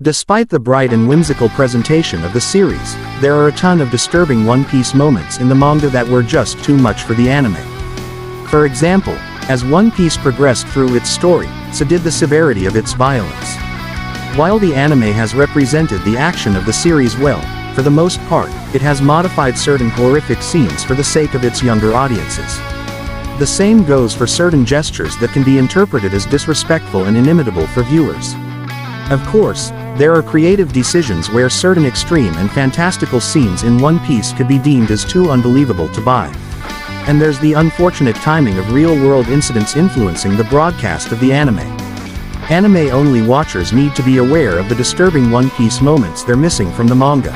Despite the bright and whimsical presentation of the series, there are a ton of disturbing One Piece moments in the manga that were just too much for the anime. For example, as One Piece progressed through its story, so did the severity of its violence. While the anime has represented the action of the series well, for the most part, it has modified certain horrific scenes for the sake of its younger audiences. The same goes for certain gestures that can be interpreted as disrespectful and inimitable for viewers. Of course, there are creative decisions where certain extreme and fantastical scenes in One Piece could be deemed as too unbelievable to buy. And there's the unfortunate timing of real-world incidents influencing the broadcast of the anime. Anime-only watchers need to be aware of the disturbing One Piece moments they're missing from the manga.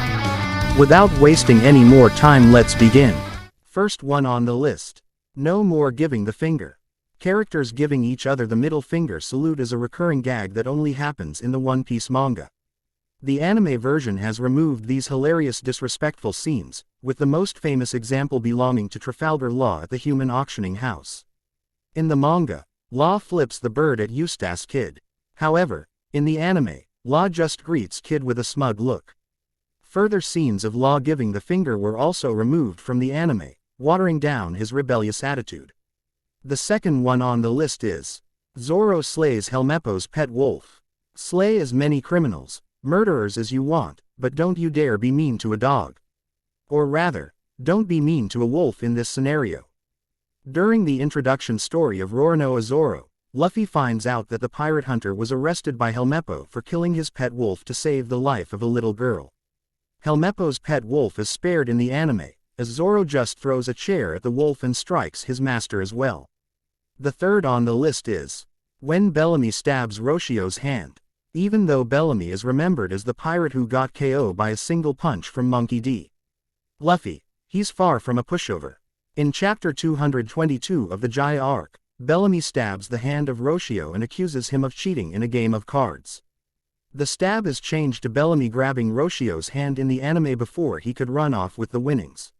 Without wasting any more time, let's begin. First one on the list. No more giving the finger. Characters giving each other the middle finger salute is a recurring gag that only happens in the One Piece manga. The anime version has removed these hilarious disrespectful scenes, with the most famous example belonging to Trafalgar Law at the human auctioning house. In the manga, Law flips the bird at Eustace Kid. However, in the anime, Law just greets Kid with a smug look. Further scenes of Law giving the finger were also removed from the anime, watering down his rebellious attitude. The second one on the list is Zoro slays Helmeppo's pet wolf. Slay as many criminals, murderers as you want, but don't you dare be mean to a dog. Or rather, don't be mean to a wolf in this scenario. During the introduction story of Roronoa Zoro, Luffy finds out that the pirate hunter was arrested by Helmeppo for killing his pet wolf to save the life of a little girl. Helmeppo's pet wolf is spared in the anime, as Zoro just throws a chair at the wolf and strikes his master as well. The third on the list is when Bellamy stabs Roshio's hand. Even though Bellamy is remembered as the pirate who got KO by a single punch from Monkey D. Luffy, he's far from a pushover. In chapter 222 of the Jaya arc, Bellamy stabs the hand of Roshio and accuses him of cheating in a game of cards. The stab is changed to Bellamy grabbing Roshio's hand in the anime before he could run off with the winnings.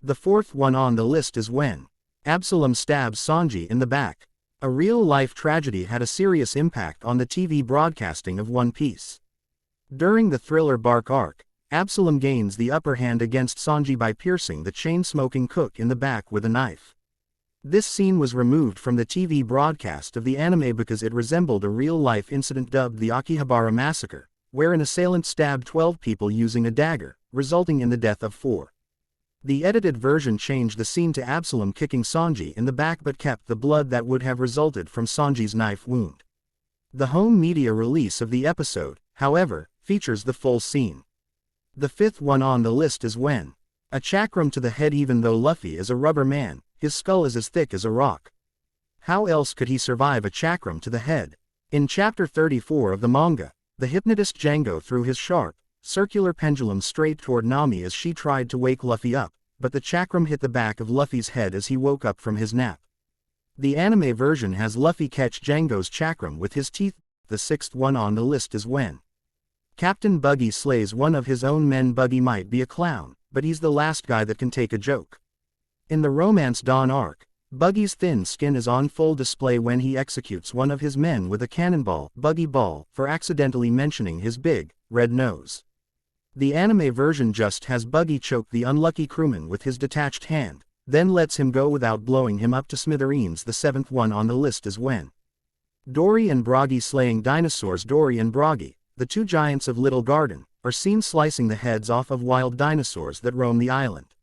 The fourth one on the list is when Absalom stabs Sanji in the back. A real-life tragedy had a serious impact on the TV broadcasting of One Piece. During the Thriller Bark arc, Absalom gains the upper hand against Sanji by piercing the chain-smoking cook in the back with a knife. This scene was removed from the TV broadcast of the anime because it resembled a real-life incident dubbed the Akihabara Massacre, where an assailant stabbed 12 people using a dagger, resulting in the death of 4. The edited version changed the scene to Absalom kicking Sanji in the back but kept the blood that would have resulted from Sanji's knife wound. The home media release of the episode, however, features the full scene. The fifth one on the list is when a chakram to the head. Even though Luffy is a rubber man, his skull is as thick as a rock. How else could he survive a chakram to the head? In chapter 34 of the manga, the hypnotist Django threw his sharp, circular pendulum straight toward Nami as she tried to wake Luffy up, but the chakram hit the back of Luffy's head as he woke up from his nap. The anime version has Luffy catch Django's chakram with his teeth. The sixth one on the list is when Captain Buggy slays one of his own men. Buggy might be a clown, but he's the last guy that can take a joke. In the Romance Dawn arc, Buggy's thin skin is on full display when he executes one of his men with a cannonball, Buggy Ball, for accidentally mentioning his big, red nose. The anime version just has Buggy choke the unlucky crewman with his detached hand, then lets him go without blowing him up to smithereens. The seventh one on the list is when Dory and Broggy slaying dinosaurs. Dory and Broggy, the two giants of Little Garden, are seen slicing the heads off of wild dinosaurs that roam the island.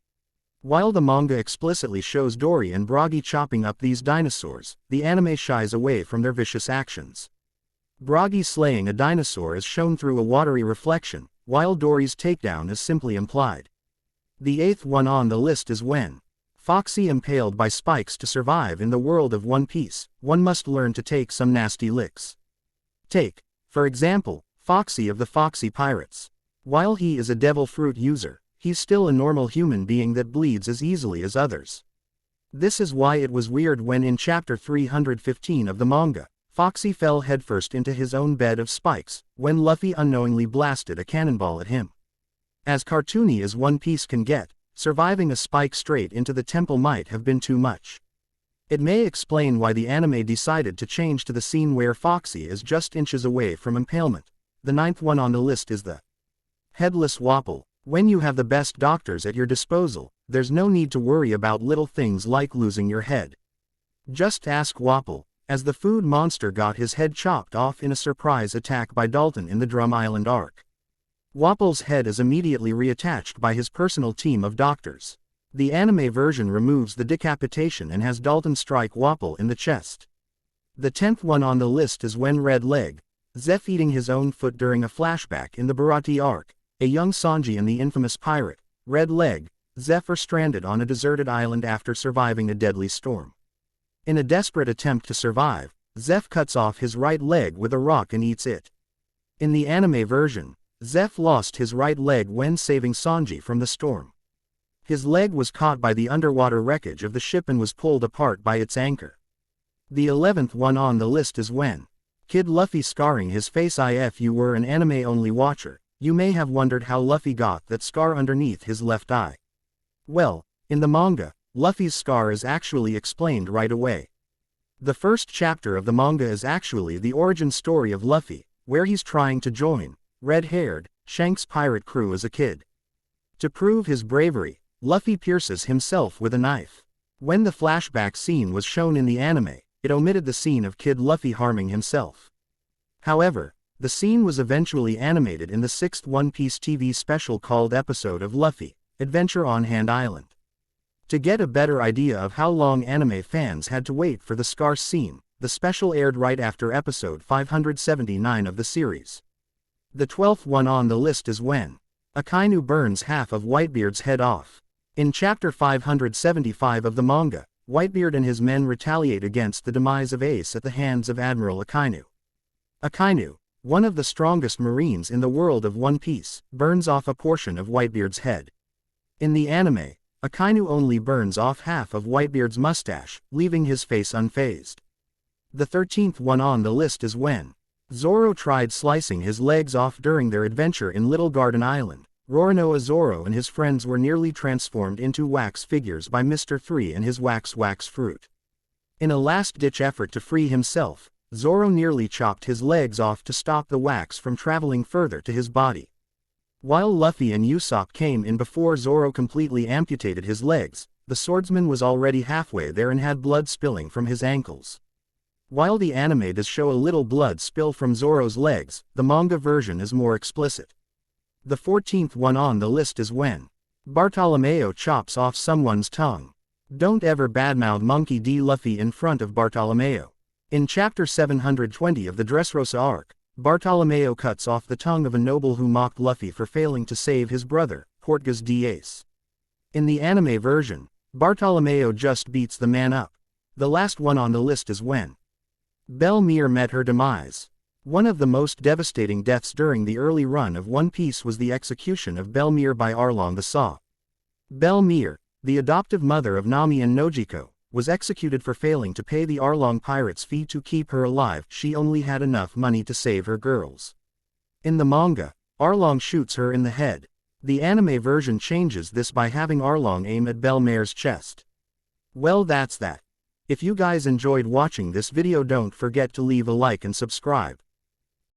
While the manga explicitly shows Dory and Broggy chopping up these dinosaurs, the anime shies away from their vicious actions. Broggy slaying a dinosaur is shown through a watery reflection, while Dory's takedown is simply implied. The eighth one on the list is when Foxy impaled by spikes. To survive in the world of One Piece, one must learn to take some nasty licks. Take, for example, Foxy of the Foxy Pirates. While he is a devil fruit user, he's still a normal human being that bleeds as easily as others. This is why it was weird when in chapter 315 of the manga, Foxy fell headfirst into his own bed of spikes, when Luffy unknowingly blasted a cannonball at him. As cartoony as One Piece can get, surviving a spike straight into the temple might have been too much. It may explain why the anime decided to change to the scene where Foxy is just inches away from impalement. The ninth one on the list is the headless Wapol. When you have the best doctors at your disposal, there's no need to worry about little things like losing your head. Just ask Wapol, as the food monster got his head chopped off in a surprise attack by Dalton in the Drum Island arc. Wapol's head is immediately reattached by his personal team of doctors. The anime version removes the decapitation and has Dalton strike Wapol in the chest. The 10th one on the list is when Red Leg, Zeph eating his own foot during a flashback in the Bharati arc. A young Sanji and the infamous pirate, Red Leg, Zeph are stranded on a deserted island after surviving a deadly storm. In a desperate attempt to survive, Zeph cuts off his right leg with a rock and eats it. In the anime version, Zeph lost his right leg when saving Sanji from the storm. His leg was caught by the underwater wreckage of the ship and was pulled apart by its anchor. The 11th one on the list is when Kid Luffy scarring his face. If you were an anime-only watcher, you may have wondered how Luffy got that scar underneath his left eye. Well, in the manga, Luffy's scar is actually explained right away. The first chapter of the manga is actually the origin story of Luffy, where he's trying to join red-haired Shanks' pirate crew as a kid. To prove his bravery, Luffy pierces himself with a knife. When the flashback scene was shown in the anime, it omitted the scene of Kid Luffy harming himself. However, the scene was eventually animated in the 6th One Piece TV special called Episode of Luffy, Adventure on Hand Island. To get a better idea of how long anime fans had to wait for the scar scene, the special aired right after episode 579 of the series. The 12th one on the list is when Akainu burns half of Whitebeard's head off. In chapter 575 of the manga, Whitebeard and his men retaliate against the demise of Ace at the hands of Admiral Akainu. Akainu, one of the strongest marines in the world of One Piece, burns off a portion of Whitebeard's head. In the anime, Akainu only burns off half of Whitebeard's mustache, leaving his face unfazed. The 13th one on the list is when Zoro tried slicing his legs off during their adventure in Little Garden Island. Roronoa Zoro and his friends were nearly transformed into wax figures by Mr. 3 and his wax fruit. In a last-ditch effort to free himself, Zoro nearly chopped his legs off to stop the wax from traveling further to his body. While Luffy and Usopp came in before Zoro completely amputated his legs, the swordsman was already halfway there and had blood spilling from his ankles. While the anime does show a little blood spill from Zoro's legs, the manga version is more explicit. The 14th one on the list is when Bartolomeo chops off someone's tongue. Don't ever badmouth Monkey D. Luffy in front of Bartolomeo. In chapter 720 of the Dressrosa arc, Bartolomeo cuts off the tongue of a noble who mocked Luffy for failing to save his brother, Portgas D. Ace. In the anime version, Bartolomeo just beats the man up. The last one on the list is when Belle Mere met her demise. One of the most devastating deaths during the early run of One Piece was the execution of Belle Mere by Arlong the Saw. Belle Mere, the adoptive mother of Nami and Nojiko, was executed for failing to pay the Arlong pirates' fee to keep her alive. She only had enough money to save her girls. In the manga, Arlong shoots her in the head. The anime version changes this by having Arlong aim at Belle Mere's chest. Well, that's that. If you guys enjoyed watching this video, don't forget to leave a like and subscribe.